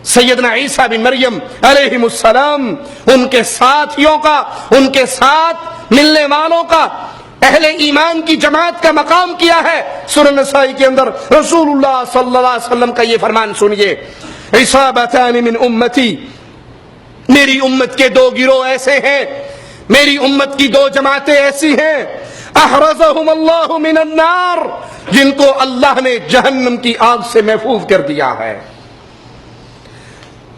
سیدنا عیسیٰ بن مریم علیہ السلام، ان کے ساتھیوں کا، ان کے ساتھ ملنے والوں کا، اہل ایمان کی جماعت کا مقام کیا ہے۔ سورہ نسائی کے اندر رسول اللہ صلی اللہ علیہ وسلم کا یہ فرمان سنیے، عصابتان من امتی، میری امت کے دو گروہ ایسے ہیں، میری امت کی دو جماعتیں ایسی ہیں، احرزہم اللہ من النار، جن کو اللہ نے جہنم کی آگ سے محفوظ کر دیا ہے۔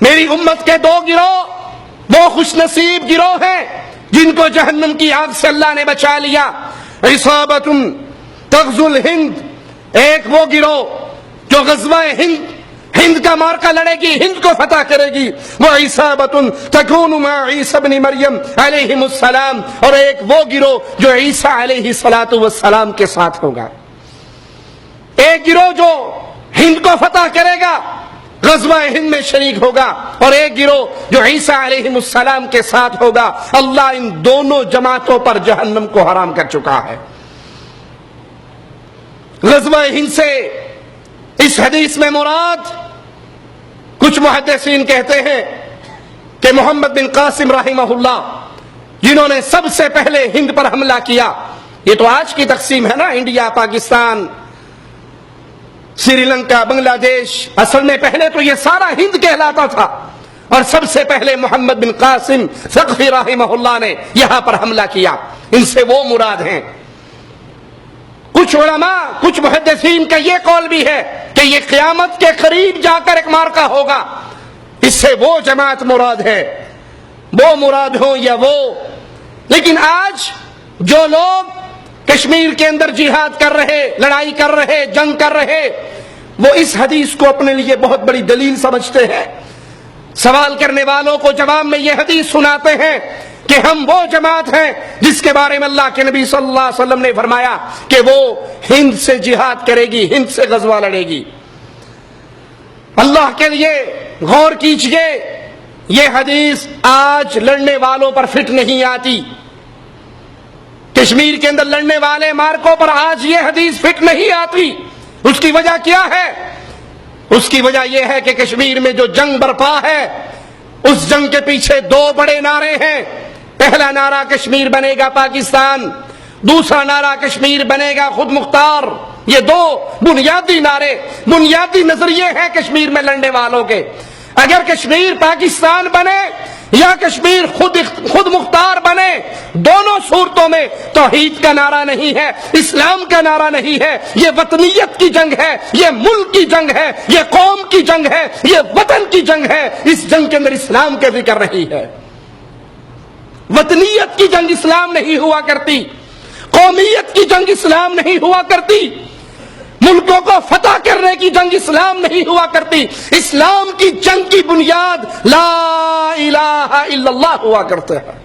میری امت کے دو گروہ وہ خوش نصیب گروہ ہیں جن کو جہنم کی آگ سے اللہ نے بچا لیا۔ عصابۃ تغزو الہند، ایک وہ گروہ جو غزوہ ہند کا مارکا لڑے گی، ہند کو فتح کرے گی، وہ عصابۃ تکون مع عیسی ابن مریم علیہ السلام، اور ایک وہ گروہ جو عیسیٰ علیہ السلام کے ساتھ ہوگا۔ ایک گروہ جو ہند کو فتح کرے گا، غزوہ ہند میں شریک ہوگا، اور ایک گروہ جو عیسیٰ علیہ السلام کے ساتھ ہوگا۔ اللہ ان دونوں جماعتوں پر جہنم کو حرام کر چکا ہے۔ غزوہ ہند سے اس حدیث میں مراد، کچھ محدثین کہتے ہیں کہ محمد بن قاسم رحمہ اللہ، جنہوں نے سب سے پہلے ہند پر حملہ کیا۔ یہ تو آج کی تقسیم ہے نا، انڈیا، پاکستان، سری لنکا، بنگلہ دیش، اصل میں پہلے تو یہ سارا ہند کہلاتا تھا، اور سب سے پہلے محمد بن قاسم ثقفی رحمہ اللہ نے یہاں پر حملہ کیا۔ ان سے وہ مراد ہیں۔ کچھ علماء، کچھ محدثین کا یہ قول بھی ہے کہ یہ قیامت کے قریب جا کر ایک مارکا ہوگا، اس سے وہ جماعت مراد ہے، وہ مراد ہو یا وہ۔ لیکن آج جو لوگ کشمیر کے اندر جہاد کر رہے، لڑائی کر رہے، جنگ کر رہے، وہ اس حدیث کو اپنے لیے بہت بڑی دلیل سمجھتے ہیں۔ سوال کرنے والوں کو جواب میں یہ حدیث سناتے ہیں کہ ہم وہ جماعت ہیں جس کے بارے میں اللہ کے نبی صلی اللہ علیہ وسلم نے فرمایا کہ وہ ہند سے جہاد کرے گی، ہند سے غزوہ لڑے گی۔ اللہ کے لیے غور کیجئے، یہ حدیث آج لڑنے والوں پر فٹ نہیں آتی۔ کشمیر کے اندر لڑنے والے مارکوں پر آج یہ حدیث فٹ نہیں آتی۔ اس کی وجہ کیا ہے؟ اس کی وجہ یہ ہے کہ کشمیر میں جو جنگ برپا ہے، اس جنگ کے پیچھے دو بڑے نعرے ہیں۔ پہلا نعرہ کشمیر بنے گا پاکستان، دوسرا نعرہ کشمیر بنے گا خود مختار۔ یہ دو بنیادی نعرے، بنیادی نظریے ہیں کشمیر میں لڑنے والوں کے۔ اگر کشمیر پاکستان بنے یا کشمیر خود مختار بنے، دونوں صورتوں میں توحید کا نعرہ نہیں ہے، اسلام کا نعرہ نہیں ہے، یہ وطنیت کی جنگ ہے، یہ ملک کی جنگ ہے، یہ قوم کی جنگ ہے، یہ وطن کی جنگ ہے۔ اس جنگ کے اندر اسلام کی ذکر رہی ہے۔ وطنیت کی جنگ اسلام نہیں ہوا کرتی، قومیت کی جنگ اسلام نہیں ہوا کرتی، ملکوں کو فتح کرنے کی جنگ اسلام نہیں ہوا کرتی۔ اسلام کی جنگ کی بنیاد لا الہ الا اللہ ہوا کرتے ہیں۔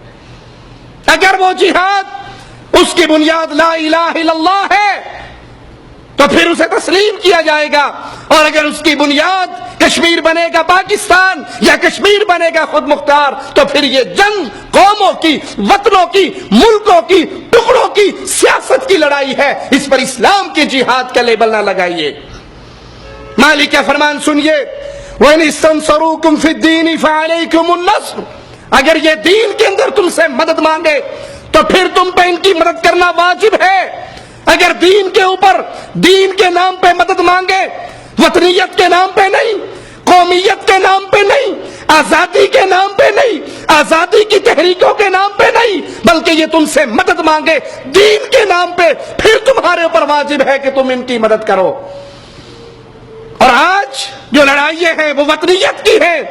اگر وہ جہاد اس کی بنیاد لا الہ الا اللہ ہے تو پھر اسے تسلیم کیا جائے گا، اور اگر اس کی بنیاد کشمیر بنے گا پاکستان یا کشمیر بنے گا خود مختار، تو پھر یہ جنگ قوموں کی، وطنوں کی، ملکوں کی، ٹکڑوں کی سیاست کی لڑائی ہے۔ اس پر اسلام کے جہاد کا لیبل نہ لگائیے۔ مالک کا فرمان سنیے، وَإِنِ اسْتَنصَرُوكُمْ فِي الدِّينِ فَعَلَيْكُمُ النَّصْرُ، اگر یہ دین کے اندر تم سے مدد مانگے تو پھر تم پہ ان کی مدد کرنا واجب ہے۔ اگر دین کے اوپر، دین کے نام پہ مدد مانگے، وطنیت کے نام پہ نہیں، قومیت کے نام پہ نہیں، آزادی کے نام پہ نہیں، آزادی کی تحریکوں کے نام پہ نہیں، بلکہ یہ تم سے مدد مانگے دین کے نام پہ، پھر تمہارے اوپر واجب ہے کہ تم ان کی مدد کرو۔ اور آج جو لڑائیاں ہیں وہ وطنیت کی ہیں،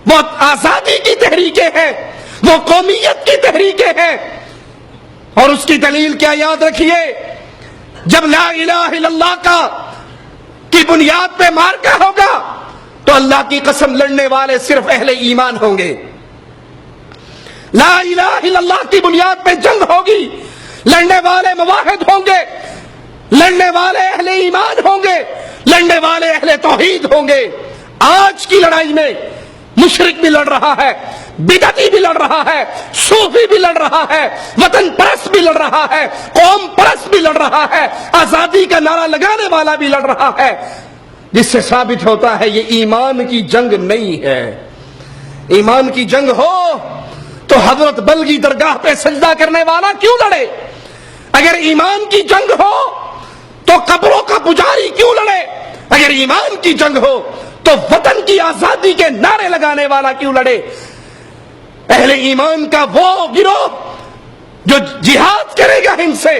وہ آزادی کی تحریکیں ہیں، وہ قومیت کی تحریکیں ہیں۔ اور اس کی دلیل کیا؟ یاد رکھیے، جب لا الہ الا اللہ کی بنیاد پہ مارکا ہوگا تو اللہ کی قسم لڑنے والے صرف اہل ایمان ہوں گے۔ لا الہ الا اللہ کی بنیاد پہ جنگ ہوگی، لڑنے والے موحد ہوں گے، لڑنے والے اہل ایمان ہوں گے، لڑنے والے اہل توحید ہوں گے۔ آج کی لڑائی میں مشرک بھی لڑ رہا ہے، بدعتی بھی لڑ رہا ہے، صوفی بھی لڑ رہا ہے، وطن پرست بھی لڑ رہا ہے، قوم پرست بھی لڑ رہا ہے، آزادی کا نعرہ لگانے والا بھی لڑ رہا ہے۔ جس سے ثابت ہوتا ہے یہ ایمان کی جنگ نہیں ہے۔ ایمان کی جنگ ہو تو حضرت بلگی درگاہ پہ سجدہ کرنے والا کیوں لڑے؟ اگر ایمان کی جنگ ہو تو قبروں کا پجاری کیوں لڑے؟ اگر ایمان کی جنگ ہو تو وطن کی آزادی کے نعرے لگانے والا کیوں لڑے؟ اہل ایمان کا وہ گروہ جو جہاد کرے گا ان سے،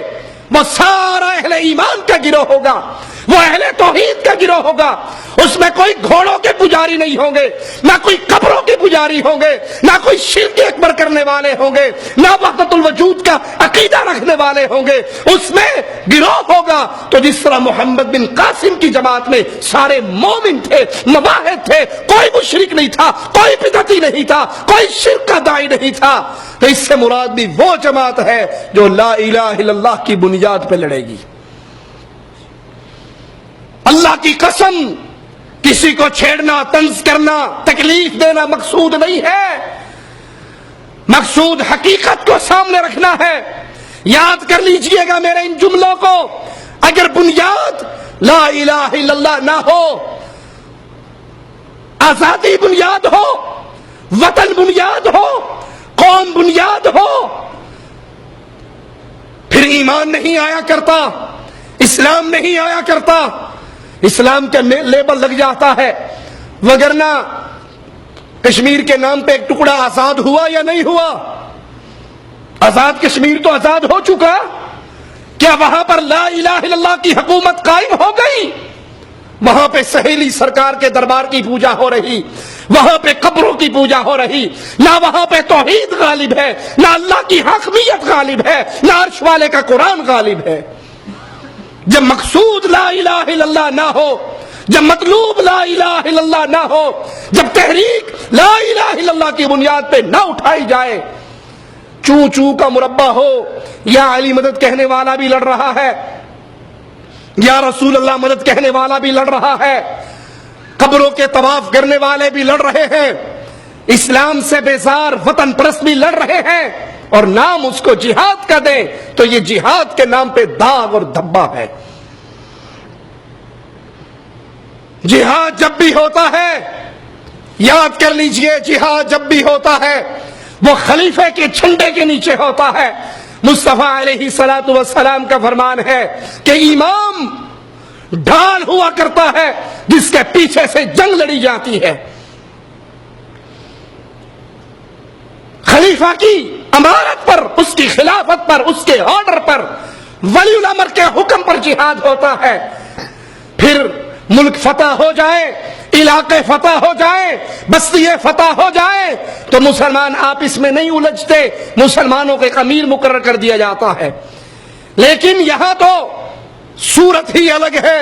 وہ سارا اہل ایمان کا گروہ ہوگا، وہ اہل توحید کا گروہ ہوگا۔ اس میں کوئی گھوڑوں کے پجاری نہیں ہوں گے، نہ کوئی قبروں کے پجاری ہوں گے، نہ کوئی شرک اکبر کرنے والے ہوں گے، نہ وحدت الوجود کا عقیدہ رکھنے والے ہوں گے۔ اس میں گروہ ہوگا تو جس طرح محمد بن قاسم کی جماعت میں سارے مومن تھے، مواحد تھے، کوئی مشرک نہیں تھا، کوئی بدعتی نہیں تھا، کوئی شرک کا داعی نہیں تھا، تو اس سے مراد بھی وہ جماعت ہے جو لا الہ الا اللہ کی بنیاد پہ لڑے گی۔ اللہ کی قسم، کسی کو چھیڑنا، طنز کرنا، تکلیف دینا مقصود نہیں ہے، مقصود حقیقت کو سامنے رکھنا ہے۔ یاد کر لیجئے گا میرے ان جملوں کو، اگر بنیاد لا الہ الا اللہ نہ ہو، آزادی بنیاد ہو، وطن بنیاد ہو، قوم بنیاد ہو، پھر ایمان نہیں آیا کرتا، اسلام نہیں آیا کرتا، اسلام کا لیبل لگ جاتا ہے۔ وگرنہ کشمیر کے نام پہ ایک ٹکڑا آزاد ہوا یا نہیں ہوا؟ آزاد کشمیر تو آزاد ہو چکا، کیا وہاں پر لا الہ الا اللہ کی حکومت قائم ہو گئی؟ وہاں پہ سہیلی سرکار کے دربار کی پوجا ہو رہی، وہاں پہ قبروں کی پوجا ہو رہی، نہ وہاں پہ توحید غالب ہے، نہ اللہ کی حاکمیت غالب ہے، نہ عرش والے کا قرآن غالب ہے۔ جب مقصود لا الہ الا اللہ نہ ہو، جب مطلوب لا الہ الا اللہ نہ ہو، جب تحریک لا الہ الا اللہ کی بنیاد پہ نہ اٹھائی جائے، چوں چوں کا مربع ہو، یا علی مدد کہنے والا بھی لڑ رہا ہے، یا رسول اللہ مدد کہنے والا بھی لڑ رہا ہے، قبروں کے طواف کرنے والے بھی لڑ رہے ہیں، اسلام سے بیزار وطن پرست بھی لڑ رہے ہیں، اور نام اس کو جہاد کا دیں تو یہ جہاد کے نام پہ داغ اور دھبا ہے۔ جہاد جب بھی ہوتا ہے، یاد کر لیجئے، جہاد جب بھی ہوتا ہے وہ خلیفے کے جھنڈے کے نیچے ہوتا ہے۔ مصطفیٰ علیہ الصلوۃ والسلام کا فرمان ہے کہ امام ڈھال ہوا کرتا ہے جس کے پیچھے سے جنگ لڑی جاتی ہے۔ خلیفہ کی امارت پر، اس کی خلافت پر، اس کے آرڈر پر، ولی الامر کے حکم پر جہاد ہوتا ہے۔ پھر ملک فتح ہو جائے، علاقے فتح ہو جائے، بستیے فتح ہو جائے تو مسلمان آپس میں نہیں الجھتے، مسلمانوں کے امیر مقرر کر دیا جاتا ہے۔ لیکن یہاں تو صورت ہی الگ ہے،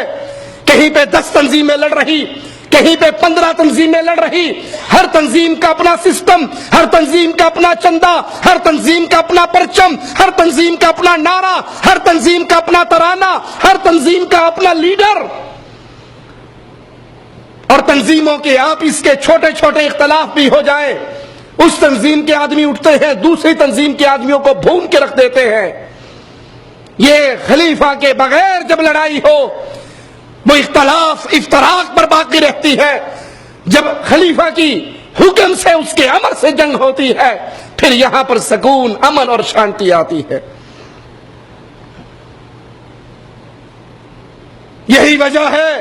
کہیں پہ 10 تنظیمیں لڑ رہی، کہیں پہ 15 تنظیمیں لڑ رہی، ہر تنظیم کا اپنا سسٹم، ہر تنظیم کا اپنا چندہ، ہر تنظیم کا اپنا پرچم، ہر تنظیم کا اپنا نعرہ، ہر تنظیم کا اپنا ترانہ، ہر تنظیم کا اپنا لیڈر۔ اور تنظیموں کے آپس کے چھوٹے چھوٹے اختلاف بھی ہو جائیں، اس تنظیم کے آدمی اٹھتے ہیں دوسری تنظیم کے آدمیوں کو بھون کے رکھ دیتے ہیں۔ یہ خلیفہ کے بغیر جب لڑائی ہو وہ اختلاف افتراق پر باقی رہتی ہے، جب خلیفہ کی حکم سے، اس کے امر سے جنگ ہوتی ہے پھر یہاں پر سکون، امن اور شانتی آتی ہے۔ یہی وجہ ہے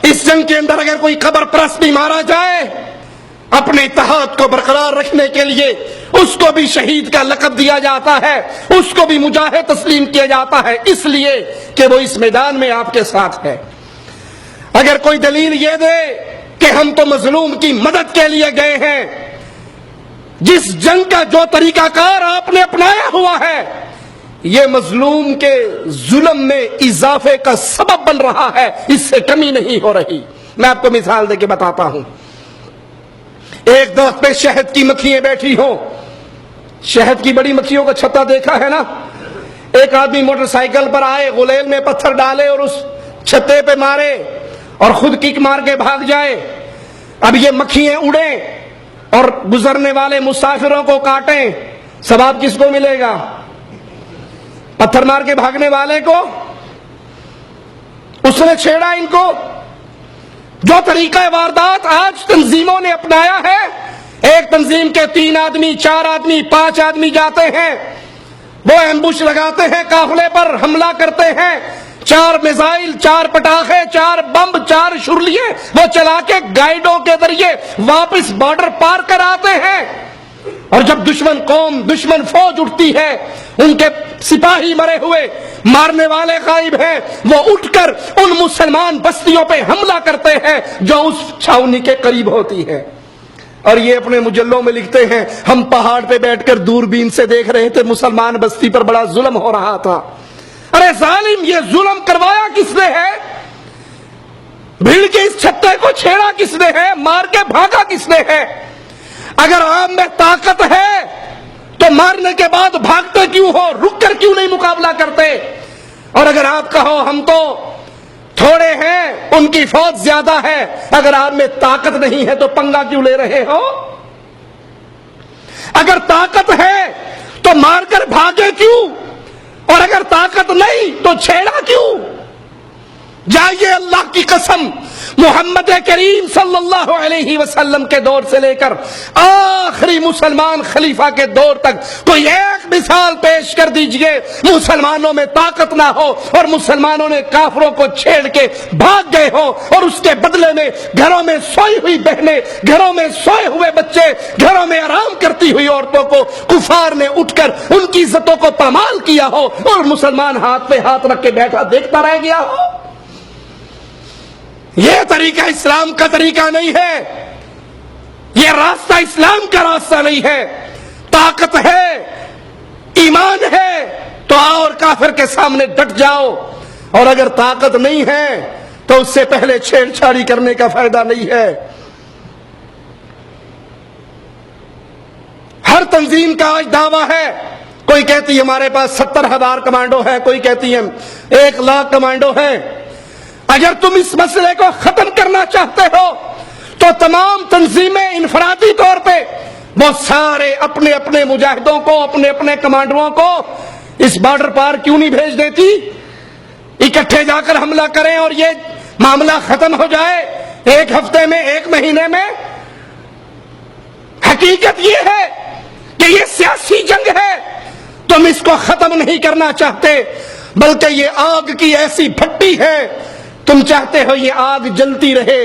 اس جنگ کے اندر اگر کوئی قبر پرست بھی مارا جائے، اپنے اتحاد کو برقرار رکھنے کے لیے اس کو بھی شہید کا لقب دیا جاتا ہے، اس کو بھی مجاہد تسلیم کیا جاتا ہے، اس لیے کہ وہ اس میدان میں آپ کے ساتھ ہے۔ اگر کوئی دلیل یہ دے کہ ہم تو مظلوم کی مدد کے لیے گئے ہیں، جس جنگ کا جو طریقہ کار آپ نے اپنایا ہوا ہے یہ مظلوم کے ظلم میں اضافے کا سبب بن رہا ہے، اس سے کمی نہیں ہو رہی۔ میں آپ کو مثال دے کے بتاتا ہوں۔ ایک درخت پہ شہد کی مکھیاں بیٹھی ہوں، شہد کی بڑی مکھیوں کا چھتا دیکھا ہے نا، ایک آدمی موٹر سائیکل پر آئے، غلیل میں پتھر ڈالے اور اس چھتے پہ مارے اور خود کک مار کے بھاگ جائے۔ اب یہ مکھیاں اڑیں اور گزرنے والے مسافروں کو کاٹیں، ثواب کس کو ملے گا؟ پتھر مار کے بھاگنے والے کو؟ اس نے چھیڑا ان کو. جو طریقہ واردات آج تنظیموں نے اپنایا ہے، ایک تنظیم کے 3 آدمی 4 آدمی 5 آدمی جاتے ہیں، وہ ایمبوش لگاتے ہیں، قافلے پر حملہ کرتے ہیں، 4 میزائل 4 پٹاخے 4 بم 4 شرلیے وہ چلا کے گائیڈوں کے ذریعے واپس بارڈر پار کر آتے ہیں. اور جب دشمن قوم دشمن فوج اٹھتی ہے، ان کے سپاہی مرے ہوئے، مارنے والے غائب ہیں، وہ اٹھ کر ان مسلمان بستیوں پہ حملہ کرتے ہیں جو اس چھاونی کے قریب ہوتی ہے. اور یہ اپنے مجلوں میں لکھتے ہیں ہم پہاڑ پہ بیٹھ کر دوربین سے دیکھ رہے تھے، مسلمان بستی پر بڑا ظلم ہو رہا تھا. ارے ظالم، یہ ظلم کروایا کس نے ہے؟ بھیڑ کے اس چھتے کو چھیڑا کس نے ہے؟ مار کے بھاگا کس نے ہے؟ اگر آپ میں طاقت ہے تو مارنے کے بعد بھاگتے کیوں ہو؟ رک کر کیوں نہیں مقابلہ کرتے؟ اور اگر آپ کہو ہم تو تھوڑے ہیں، ان کی فوج زیادہ ہے، اگر آپ میں طاقت نہیں ہے تو پنگا کیوں لے رہے ہو؟ اگر طاقت ہے تو مار کر بھاگے کیوں؟ اور اگر طاقت نہیں تو چھیڑا کیوں؟ جائیے اللہ کی قسم، محمد کریم صلی اللہ علیہ وسلم کے دور سے لے کر آخری مسلمان خلیفہ کے دور تک کوئی ایک مثال پیش کر دیجئے مسلمانوں میں طاقت نہ ہو اور مسلمانوں نے کافروں کو چھیڑ کے بھاگ گئے ہو، اور اس کے بدلے میں گھروں میں سوئی ہوئی بہنیں، گھروں میں سوئے ہوئے بچے، گھروں میں آرام کرتی ہوئی عورتوں کو کفار نے اٹھ کر ان کی عزتوں کو پامال کیا ہو، اور مسلمان ہاتھ پہ ہاتھ رکھ کے بیٹھا دیکھتا رہ گیا ہو. یہ طریقہ اسلام کا طریقہ نہیں ہے، یہ راستہ اسلام کا راستہ نہیں ہے. طاقت ہے، ایمان ہے تو آؤ اور کافر کے سامنے ڈٹ جاؤ، اور اگر طاقت نہیں ہے تو اس سے پہلے چھیڑ چھاڑی کرنے کا فائدہ نہیں ہے. ہر تنظیم کا آج دعویٰ ہے، کوئی کہتی ہے ہمارے پاس 70,000 کمانڈو ہے، کوئی کہتی ہے 1,00,000 کمانڈو ہے. اگر تم اس مسئلے کو ختم کرنا چاہتے ہو تو تمام تنظیمیں انفرادی طور پہ وہ سارے اپنے اپنے مجاہدوں کو، اپنے اپنے کمانڈروں کو اس بارڈر پار کیوں نہیں بھیج دیتی؟ اکٹھے جا کر حملہ کریں اور یہ معاملہ ختم ہو جائے 1 ہفتے میں، 1 مہینے میں. حقیقت یہ ہے کہ یہ سیاسی جنگ ہے، تم اس کو ختم نہیں کرنا چاہتے، بلکہ یہ آگ کی ایسی بھٹی ہے، تم چاہتے ہو یہ آگ جلتی رہے،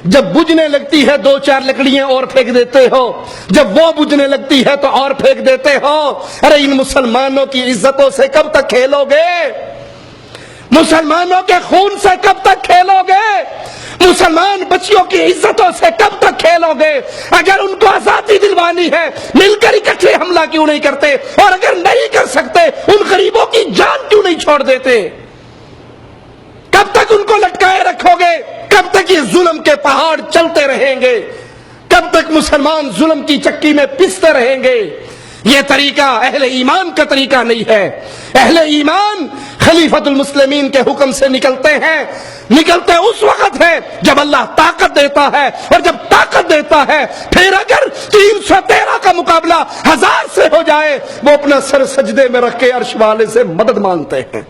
جب بجھنے لگتی ہے 2-4 لکڑیاں اور پھینک دیتے ہو، جب وہ بجھنے لگتی ہے تو اور پھینک دیتے ہو. ارے ان مسلمانوں کی عزتوں سے کب تک کھیلو گے؟ مسلمانوں کے خون سے کب تک کھیلو گے؟ مسلمان بچیوں کی عزتوں سے کب تک کھیلو گے؟ اگر ان کو آزادی دلوانی ہے مل کر اکٹھے حملہ کیوں نہیں کرتے؟ اور اگر نہیں کر سکتے ان غریبوں کی جان کیوں نہیں چھوڑ دیتے؟ کب تک ان کو لٹکائے رکھو گے؟ کب تک یہ ظلم کے پہاڑ چلتے رہیں گے؟ کب تک مسلمان ظلم کی چکی میں پستے رہیں گے؟ یہ طریقہ اہل ایمان کا طریقہ نہیں ہے. اہل ایمان خلیفۃ المسلمین کے حکم سے نکلتے ہیں، نکلتے اس وقت ہے جب اللہ طاقت دیتا ہے، اور جب طاقت دیتا ہے پھر اگر 313 کا مقابلہ 1000 سے ہو جائے وہ اپنا سر سجدے میں رکھ کے عرش والے سے مدد مانگتے ہیں.